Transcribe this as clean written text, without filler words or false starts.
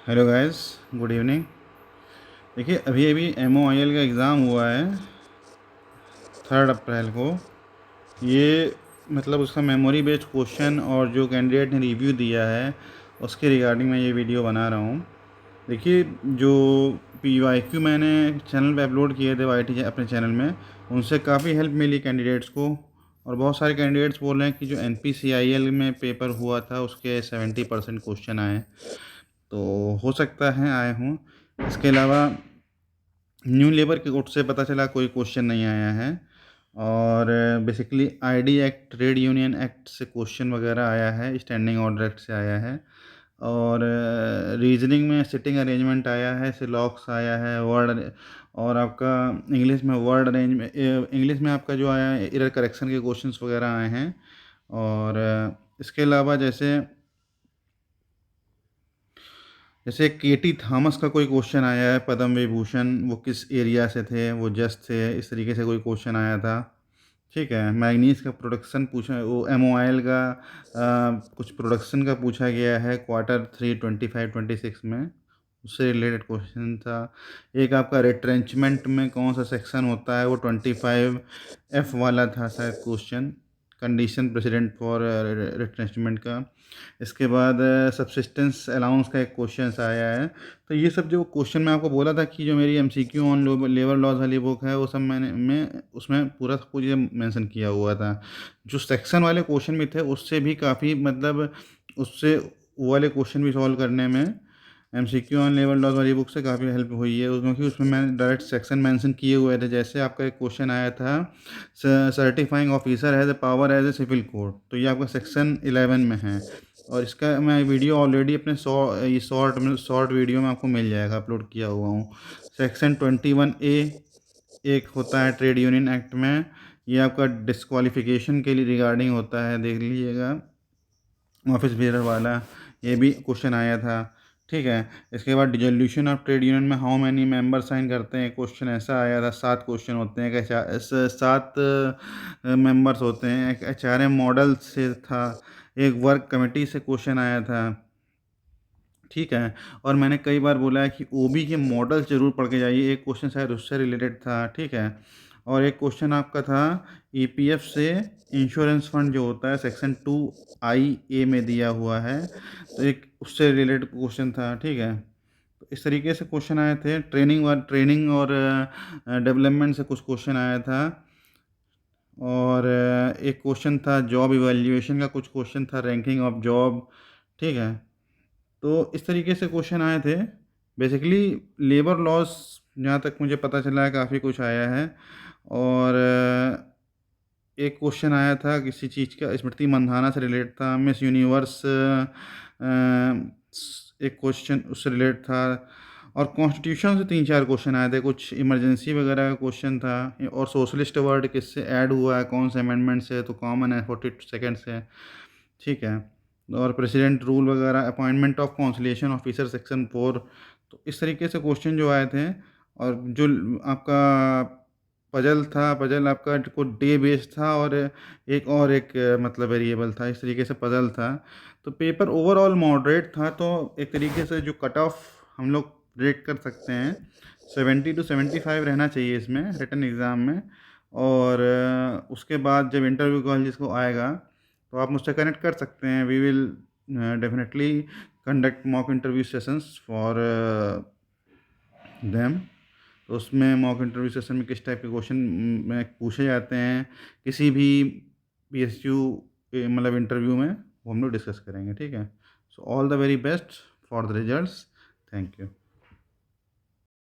Hello guys, good evening. देखिए, अभी अभी MOIL का एग्ज़ाम हुआ है 3 अप्रैल को। ये मतलब उसका मेमोरी बेस्ड क्वेश्चन और जो कैंडिडेट ने रिव्यू दिया है उसके रिगार्डिंग मैं ये वीडियो बना रहा हूँ। देखिए, जो PYQ मैंने चैनल पे अपलोड किए थे YT अपने चैनल में, उनसे काफ़ी हेल्प मिली कैंडिडेट्स को। और बहुत सारे कैंडिडेट्स बोल रहे हैं कि जो NPCIL में पेपर हुआ था उसके 70% क्वेश्चन आए, तो हो सकता है आए हों। इसके अलावा न्यू लेबर के कोड से पता चला कोई क्वेश्चन नहीं आया है। और basically ID act, trade union act से क्वेश्चन वगैरह आया है, स्टैंडिंग ऑर्डर एक्ट से आया है। और रीजनिंग में सिटिंग अरेंजमेंट आया है, सिलॉक्स आया है, वर्ड। और आपका इंग्लिश में वर्ड अरेंज में इंग्लिश में आपका जो आया है एरर करेक्शन के क्वेश्चंस वगैरह आए हैं। और इसके अलावा जैसे जैसे KT थॉमस का कोई क्वेश्चन आया है, पद्म विभूषण, वो किस एरिया से थे, वो जज थे, इस तरीके से कोई क्वेश्चन आया था। ठीक है, मैग्नीज का प्रोडक्शन पूछा, वो MOIL का कुछ प्रोडक्शन का पूछा गया है Q3 25-26 में, उससे रिलेटेड क्वेश्चन था। एक आपका रिट्रेंचमेंट में कौन सा सेक्शन होता है, वो 25F वाला था शायद question, condition president for retrenchment का। इसके बाद सब्सिस्टेंस अलाउंस का एक क्वेश्चन आया है। तो ये सब जो क्वेश्चन मैं आपको बोला था कि जो मेरी MCQ ऑन लेबर लॉज वाली बुक है, वो सब मैं उसमें पूरा सब कुछ ये मेंशन किया हुआ था। जो सेक्शन वाले क्वेश्चन भी थे उससे भी काफ़ी मतलब उससे वो वाले क्वेश्चन भी सॉल्व करने में MCQ ऑन लेबर लॉज वाली बुक से काफ़ी हेल्प हुई है, क्योंकि उसमें मैंने डायरेक्ट सेक्शन मेंशन किए हुए थे। जैसे आपका एक क्वेश्चन आया था, certifying officer has a power as a civil code, तो ये आपका सेक्शन 11 में है। और इसका मैं वीडियो ऑलरेडी अपने ये शॉर्ट वीडियो में आपको मिल जाएगा, अपलोड किया हुआ हूँ। सेक्शन 21A एक होता है ट्रेड यूनियन एक्ट में, ये आपका डिस्क्वालिफिकेशन के लिए रिगार्डिंग होता है, देख लीजिएगा, ऑफिस बेरर वाला। ये भी क्वेश्चन आया था। ठीक है, इसके बाद डिसोल्यूशन ऑफ ट्रेड यूनियन में हाउ मैनी मेंबर साइन करते हैं, क्वेश्चन ऐसा आया था। 7 क्वेश्चन होते हैं, 7 मेंबर्स होते हैं। एक HRM मॉडल से था, एक वर्क कमेटी से क्वेश्चन आया था। ठीक है, और मैंने कई बार बोला है कि OB के मॉडल ज़रूर पढ़ के जाइए, एक क्वेश्चन शायद उससे रिलेटेड था। ठीक है, और एक क्वेश्चन आपका था EPF से इंश्योरेंस फंड जो होता है सेक्शन 2IA में दिया हुआ है, तो एक उससे रिलेटेड क्वेश्चन था। ठीक है, तो इस तरीके से क्वेश्चन आए थे। ट्रेनिंग और डेवलपमेंट से कुछ क्वेश्चन आया था। और एक क्वेश्चन था जॉब इवैल्यूएशन का, कुछ क्वेश्चन था रैंकिंग ऑफ जॉब। ठीक है, तो इस तरीके से क्वेश्चन आए थे। बेसिकली लेबर लॉस, जहाँ तक मुझे पता चला है, काफ़ी कुछ आया है। और एक क्वेश्चन आया था किसी चीज़ का, स्मृति मंधाना से रिलेटेड था। मिस यूनिवर्स एक क्वेश्चन उससे रिलेटेड था। और कॉन्स्टिट्यूशन से 3-4 क्वेश्चन आए थे, कुछ इमरजेंसी वगैरह का क्वेश्चन था। और सोशलिस्ट वर्ड किससे ऐड हुआ है, कौन से अमेंडमेंट से, तो कॉमन है 42 से। ठीक है, और प्रेसिडेंट रूल वगैरह, अपॉइंटमेंट ऑफ कॉन्सुलेशन ऑफिसर सेक्शन 4। तो इस तरीके से क्वेश्चन जो आए थे। और जो आपका पजल था, पजल आपका को डे बेस्ड था, और एक मतलब वेरिएबल था, इस तरीके से पजल था। तो पेपर ओवरऑल मॉडरेट था, तो एक तरीके से जो कट ऑफ हम लोग रेट कर सकते हैं 70 to 75 रहना चाहिए इसमें रिटन एग्ज़ाम में। और उसके बाद जब इंटरव्यू कॉल जिसको आएगा, तो आप मुझसे कनेक्ट कर सकते हैं। We will definitely conduct mock interview sessions for them. तो उसमें मॉक इंटरव्यू सेशन में किस टाइप के क्वेश्चन में पूछे जाते हैं किसी भी PSU मतलब इंटरव्यू में, वो हम लोग डिस्कस करेंगे। ठीक है, so all the very best for the results. Thank you.